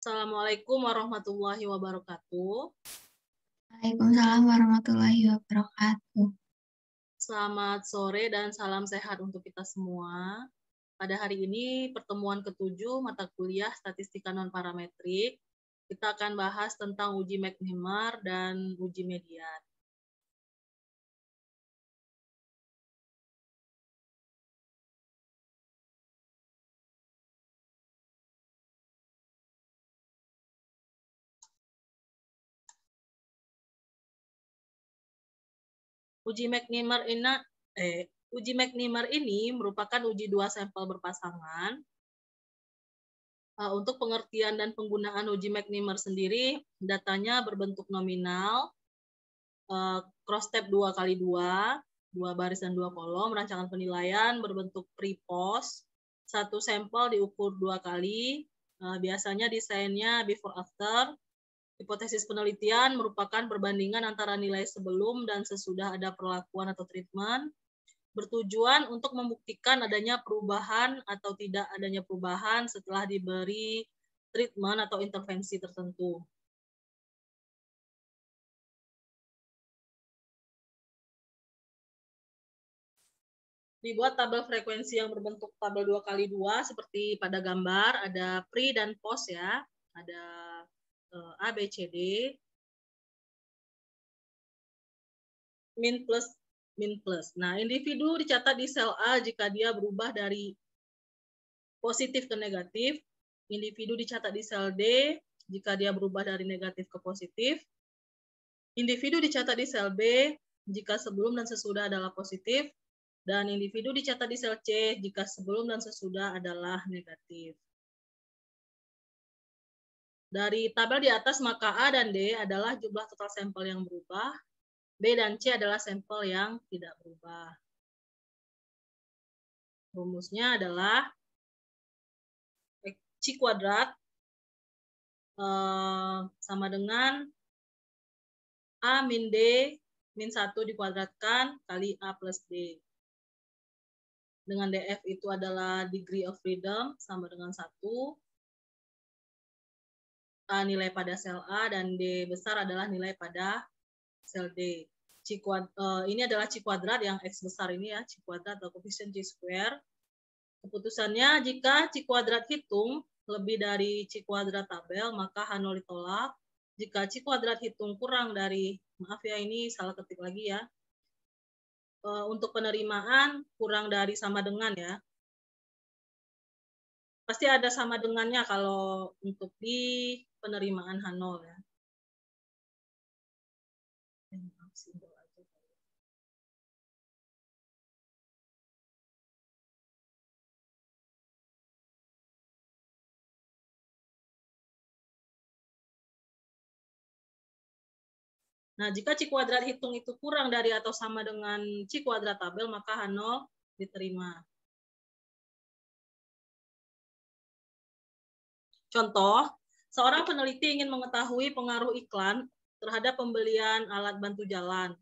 Assalamualaikum warahmatullahi wabarakatuh. Waalaikumsalam warahmatullahi wabarakatuh. Selamat sore dan salam sehat untuk kita semua. Pada hari ini pertemuan ke-7 mata kuliah Statistika Non-Parametrik. Kita akan bahas tentang uji McNemar dan uji median. Uji McNemar ini merupakan uji dua sampel berpasangan. Untuk pengertian dan penggunaan uji McNemar sendiri, datanya berbentuk nominal, cross tab 2x2, 2 baris dan 2 kolom, rancangan penilaian berbentuk pre-post, satu sampel diukur 2 kali, biasanya desainnya before after. Hipotesis penelitian merupakan perbandingan antara nilai sebelum dan sesudah ada perlakuan atau treatment, bertujuan untuk membuktikan adanya perubahan atau tidak adanya perubahan setelah diberi treatment atau intervensi tertentu. Dibuat tabel frekuensi yang berbentuk tabel 2x2 seperti pada gambar, ada pre dan post ya, ada A, B, C, D, min plus, min plus. Nah, individu dicatat di sel A jika dia berubah dari positif ke negatif, individu dicatat di sel D jika dia berubah dari negatif ke positif, individu dicatat di sel B jika sebelum dan sesudah adalah positif, dan individu dicatat di sel C jika sebelum dan sesudah adalah negatif. Dari tabel di atas, maka A dan D adalah jumlah total sampel yang berubah, B dan C adalah sampel yang tidak berubah. Rumusnya adalah C kuadrat sama dengan A min D min 1 dikuadratkan kali A plus D. Dengan DF itu adalah degree of freedom sama dengan 1. A nilai pada sel A dan D besar adalah nilai pada sel D. Ini adalah C kuadrat yang X besar ini ya, C kuadrat atau koefisien C square. Keputusannya jika C kuadrat hitung lebih dari C kuadrat tabel, maka H0 ditolak. Jika C kuadrat hitung kurang dari, maaf ya ini salah ketik lagi ya, untuk penerimaan kurang dari sama dengan ya. Pasti ada sama dengannya kalau untuk di penerimaan H0 ya. Nah, jika C kuadrat hitung itu kurang dari atau sama dengan C kuadrat tabel, maka H0 diterima. Contoh, seorang peneliti ingin mengetahui pengaruh iklan terhadap pembelian alat bantu jalan.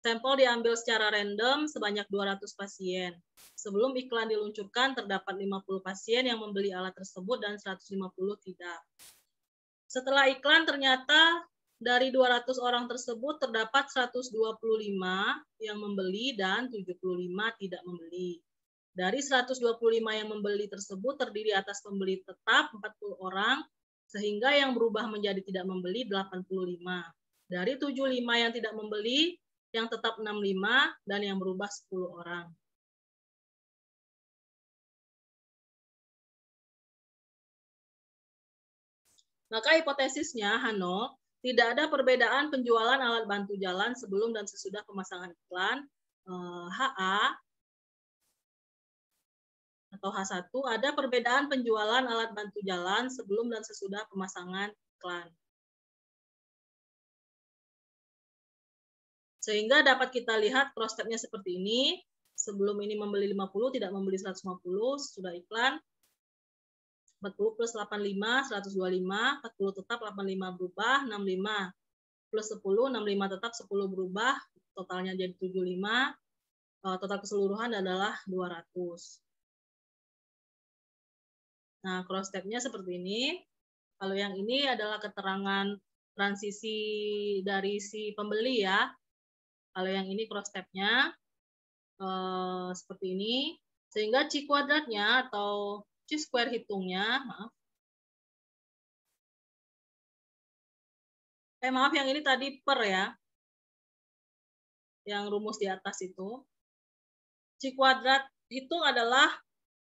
Sampel diambil secara random sebanyak 200 pasien. Sebelum iklan diluncurkan, terdapat 50 pasien yang membeli alat tersebut dan 150 tidak. Setelah iklan, ternyata dari 200 orang tersebut terdapat 125 yang membeli dan 75 tidak membeli. Dari 125 yang membeli tersebut terdiri atas pembeli tetap 40 orang, sehingga yang berubah menjadi tidak membeli 85. Dari 75 yang tidak membeli, yang tetap 65, dan yang berubah 10 orang. Maka hipotesisnya, H0, tidak ada perbedaan penjualan alat bantu jalan sebelum dan sesudah pemasangan iklan. HA atau H1, ada perbedaan penjualan alat bantu jalan sebelum dan sesudah pemasangan iklan. Sehingga dapat kita lihat cross tab-nya seperti ini. Sebelum ini membeli 50, tidak membeli 150, sudah iklan. 40 plus 85, 125, 40 tetap, 85 berubah, 65 plus 10, 65 tetap, 10 berubah, totalnya jadi 75, total keseluruhan adalah 200. Nah, cross tab-nya seperti ini. Kalau yang ini adalah keterangan transisi dari si pembeli ya. Kalau yang ini cross tab-nya seperti ini. Sehingga C kuadratnya atau C square hitungnya, maaf yang ini tadi per ya. Yang rumus di atas itu. C kuadrat hitung adalah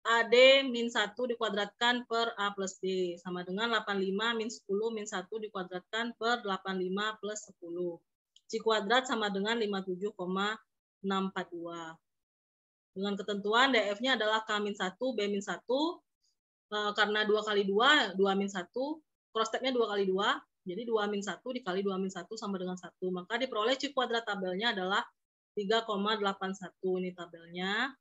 AD min 1 dikuadratkan per A plus B. Sama dengan 85 min 10 min 1 dikuadratkan per 85 plus 10. C kuadrat sama dengan 57,642. Dengan ketentuan DF-nya adalah K min 1, B min 1. Karena 2 kali 2, 2 min 1. Cross tab-nya 2 kali 2. Jadi 2 min 1 dikali 2 min 1 sama dengan 1. Maka diperoleh C kuadrat tabelnya adalah 3,81. Ini tabelnya.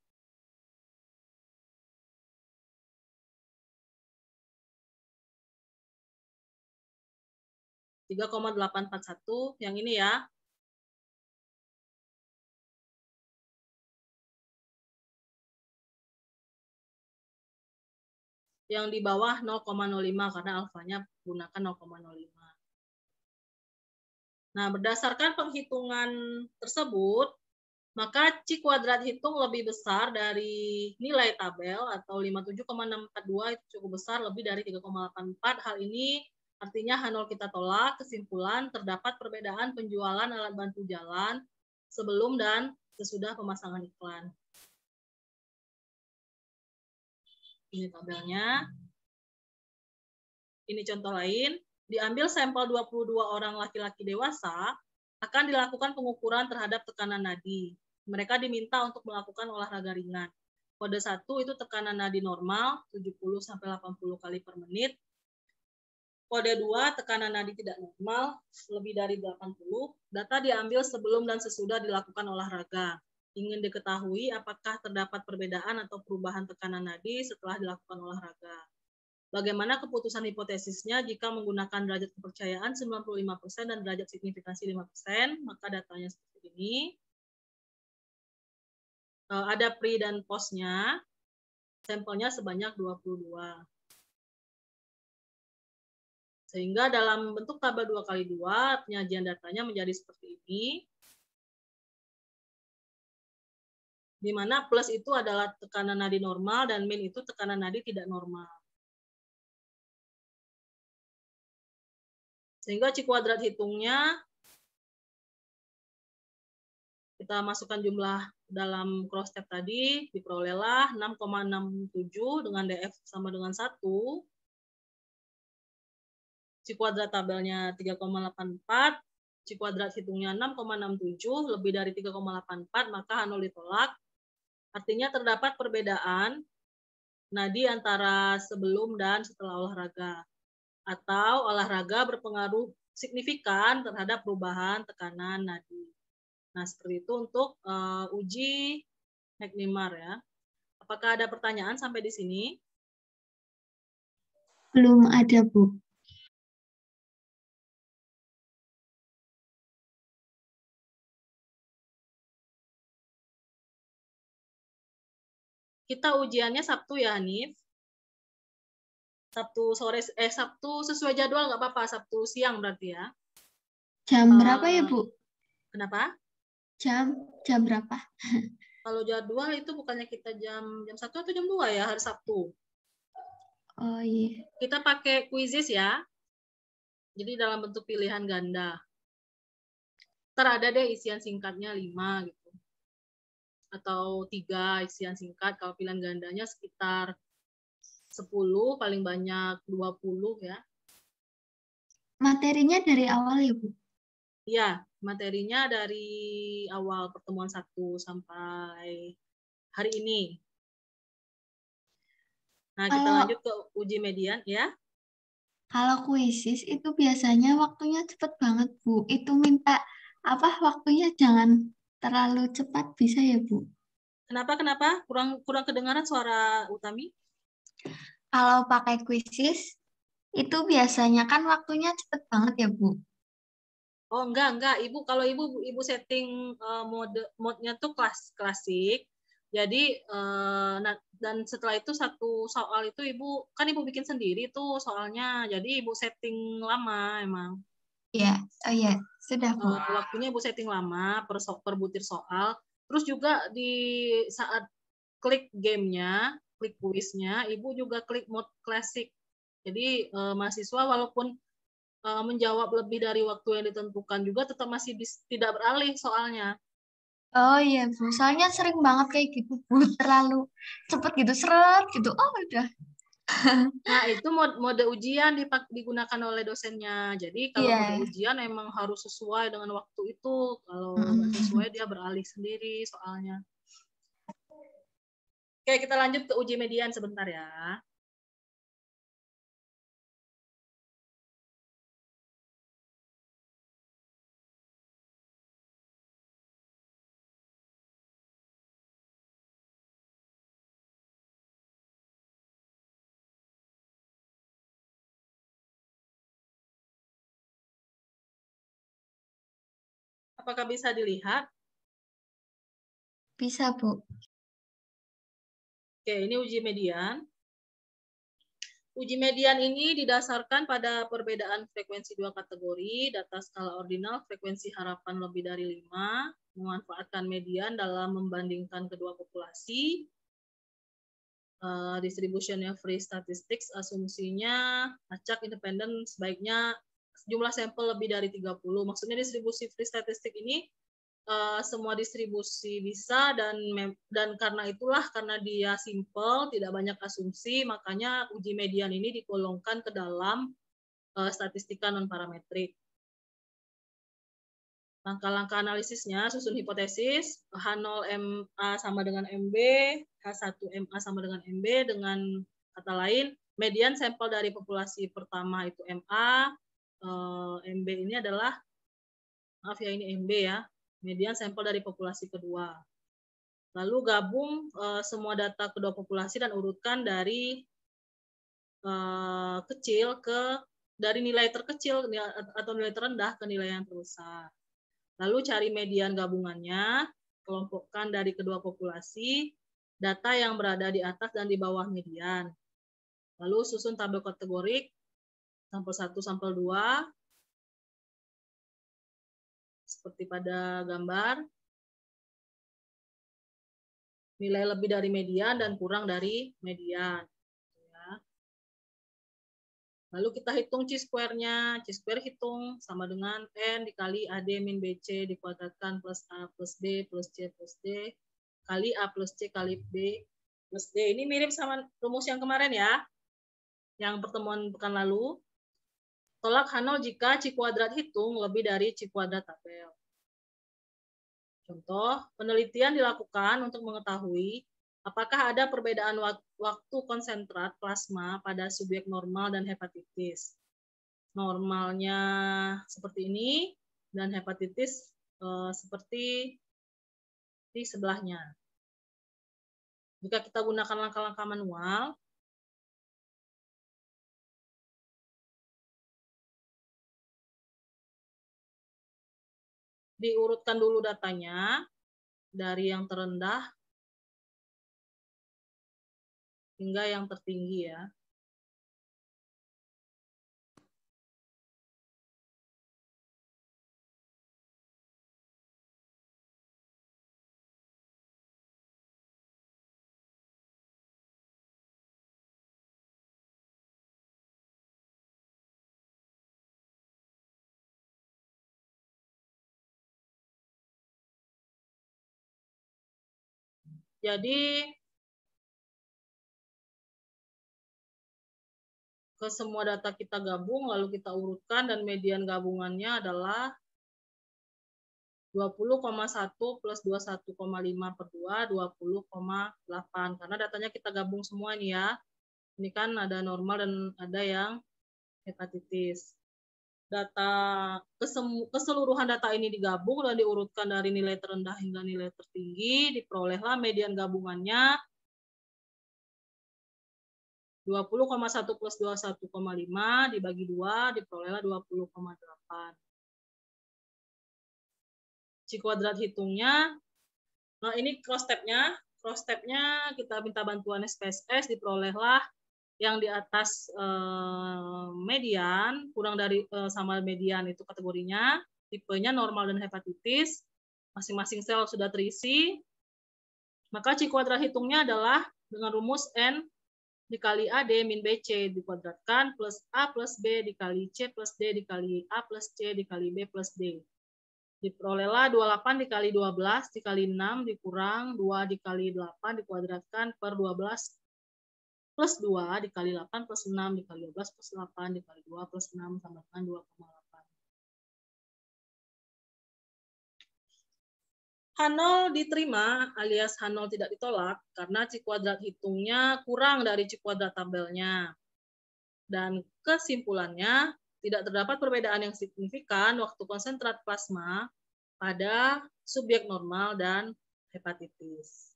(3,841) yang ini ya. Yang di bawah 0,05 karena alfanya gunakan 0,05. Nah, berdasarkan penghitungan tersebut, maka C kuadrat hitung lebih besar dari nilai tabel atau 57,642 itu cukup besar, lebih dari 3,84. Hal ini artinya H0 kita tolak. Kesimpulan, terdapat perbedaan penjualan alat bantu jalan sebelum dan sesudah pemasangan iklan. Ini tabelnya. Ini contoh lain. Diambil sampel 22 orang laki-laki dewasa, akan dilakukan pengukuran terhadap tekanan nadi. Mereka diminta untuk melakukan olahraga ringan. Kode 1 itu tekanan nadi normal 70-80 kali per menit. Kode 2 tekanan nadi tidak normal lebih dari 80. Data diambil sebelum dan sesudah dilakukan olahraga. Ingin diketahui apakah terdapat perbedaan atau perubahan tekanan nadi setelah dilakukan olahraga. Bagaimana keputusan hipotesisnya jika menggunakan derajat kepercayaan 95% dan derajat signifikansi 5%, maka datanya seperti ini. Ada pre dan post-nya, sampelnya sebanyak 22. Sehingga dalam bentuk tabel 2x2, penyajian datanya menjadi seperti ini. Di mana plus itu adalah tekanan nadi normal dan min itu tekanan nadi tidak normal. Sehingga C kuadrat hitungnya, kita masukkan jumlah dalam cross tab tadi, diperolehlah 6,67 dengan DF sama dengan 1. C kuadrat tabelnya 3,84, C kuadrat hitungnya 6,67, lebih dari 3,84, maka H0 ditolak. Artinya terdapat perbedaan nadi antara sebelum dan setelah olahraga. Atau olahraga berpengaruh signifikan terhadap perubahan tekanan nadi. Nah, seperti itu untuk uji Heckmar ya. Apakah ada pertanyaan sampai di sini? Belum ada, Bu. Kita ujiannya Sabtu ya, Hanif? Sabtu sore, Sabtu sesuai jadwal nggak apa-apa, Sabtu siang berarti ya. Jam berapa ya, Bu? Kenapa? Jam berapa? Kalau jadwal itu bukannya kita jam 1 atau jam 2 ya, hari Sabtu. Oh iya. Kita pakai quizzes ya. Jadi dalam bentuk pilihan ganda. Ntar ada deh isian singkatnya 5 gitu. Atau 3 isian singkat, kalau pilihan gandanya sekitar 10, paling banyak 20 ya. Materinya dari awal ya, Bu? Iya, materinya dari awal pertemuan 1 sampai hari ini. Nah, kita lanjut ke uji median ya. Kalau kuisis itu biasanya waktunya cepet banget, Bu. Itu minta waktunya jangan terlalu cepat bisa ya, Bu? Kenapa? Kurang kedengaran suara Utami? Kalau pakai kuisis itu biasanya kan waktunya cepet banget ya, Bu? Oh, enggak. Ibu, kalau ibu setting mode-nya tuh klasik, Jadi dan setelah itu satu soal itu ibu bikin sendiri tuh soalnya. Jadi ibu setting lama emang. Iya, oh iya, sudah Bu. Waktunya ibu setting lama per butir soal. Terus juga di saat klik gamenya, klik kuisnya, ibu juga klik mode klasik. Jadi mahasiswa walaupun menjawab lebih dari waktu yang ditentukan juga tetap masih tidak beralih soalnya. Oh iya Bu, soalnya sering banget kayak gitu Bu, terlalu cepet gitu, seret gitu, oh udah. Nah, itu mode ujian digunakan oleh dosennya. Jadi kalau mode Iya. ujian emang harus sesuai dengan waktu itu. Kalau nggak Mm-mm. sesuai dia beralih sendiri soalnya. Oke, kita lanjut ke uji median sebentar ya. Apakah bisa dilihat? Bisa Bu. Oke, ini uji median. Uji median ini didasarkan pada perbedaan frekuensi dua kategori, data skala ordinal, frekuensi harapan lebih dari 5, memanfaatkan median dalam membandingkan kedua populasi, distributionnya free statistics, asumsinya acak independen sebaiknya jumlah sampel lebih dari 30. Maksudnya distribusi free statistik ini semua distribusi bisa dan karena dia simple, tidak banyak asumsi, makanya uji median ini digolongkan ke dalam statistika non parametrik. Langkah-langkah analisisnya, susun hipotesis, H0 MA sama dengan MB, H1 MA sama dengan MB, dengan kata lain, median sampel dari populasi pertama itu MA, MB ini adalah, maaf ya ini MB ya, median sampel dari populasi kedua. Lalu gabung semua data kedua populasi dan urutkan dari dari nilai terkecil atau nilai terendah ke nilai yang terbesar. Lalu cari median gabungannya, kelompokkan dari kedua populasi, data yang berada di atas dan di bawah median. Lalu susun tabel kategorik, sampel 1, sampel 2, seperti pada gambar. Nilai lebih dari median dan kurang dari median. Lalu kita hitung chi-square-nya. Chi-square hitung sama dengan N dikali AD min BC dikuadratkan plus A plus B plus C plus D kali A plus C kali B plus D. Ini mirip sama rumus yang kemarin ya, yang pertemuan pekan lalu. Tolak H0 jika chi kuadrat hitung lebih dari chi kuadrat tabel. Contoh, penelitian dilakukan untuk mengetahui apakah ada perbedaan waktu konsentrat plasma pada subjek normal dan hepatitis. Normalnya seperti ini, dan hepatitis seperti di sebelahnya. Jika kita gunakan langkah-langkah manual, diurutkan dulu datanya dari yang terendah hingga yang tertinggi ya. Jadi ke semua data kita gabung, lalu kita urutkan, dan median gabungannya adalah 20,1 plus 21,5 per 2, 20,8. Karena datanya kita gabung semua nih ya. Ini kan ada normal dan ada yang hepatitis. Keseluruhan data ini digabung dan diurutkan dari nilai terendah hingga nilai tertinggi, diperolehlah median gabungannya 20,1 plus 21,5 dibagi 2, diperolehlah 20,8. Chi kuadrat hitungnya, nah ini cross step-nya, step-nya kita minta bantuan SPSS, diperolehlah yang di atas median, kurang dari sama median itu kategorinya, tipenya normal dan hepatitis, masing-masing sel sudah terisi, maka C kuadrat hitungnya adalah dengan rumus N dikali AD min BC dikuadratkan plus A plus B dikali C plus D dikali A plus C dikali B plus D. Diperolehlah 28 dikali 12 dikali 6 dikurang 2 dikali 8 dikuadratkan per 12 plus 2 dikali 8 plus 6 dikali 12 plus 8 dikali 2 plus 6 sama dengan 2,8. H0 diterima alias H0 tidak ditolak karena C kuadrat hitungnya kurang dari C kuadrat tabelnya. Dan kesimpulannya, tidak terdapat perbedaan yang signifikan waktu konsentrat plasma pada subjek normal dan hepatitis.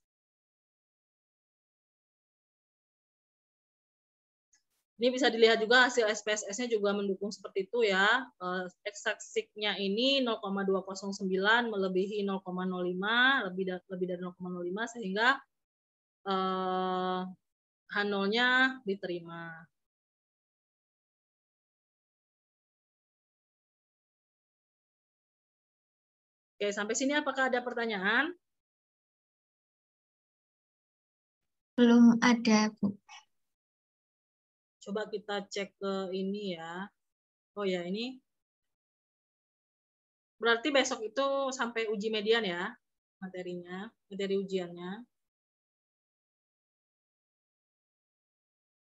Ini bisa dilihat juga hasil SPSS-nya juga mendukung seperti itu ya. Eksaksinya ini 0,209 melebihi 0,05, lebih dari 0,05 sehingga H0-nya diterima. Oke, sampai sini apakah ada pertanyaan? Belum ada, Bu. Coba kita cek ke ini ya. Oh ya, ini. Berarti besok itu sampai uji median ya, materinya, materi ujiannya.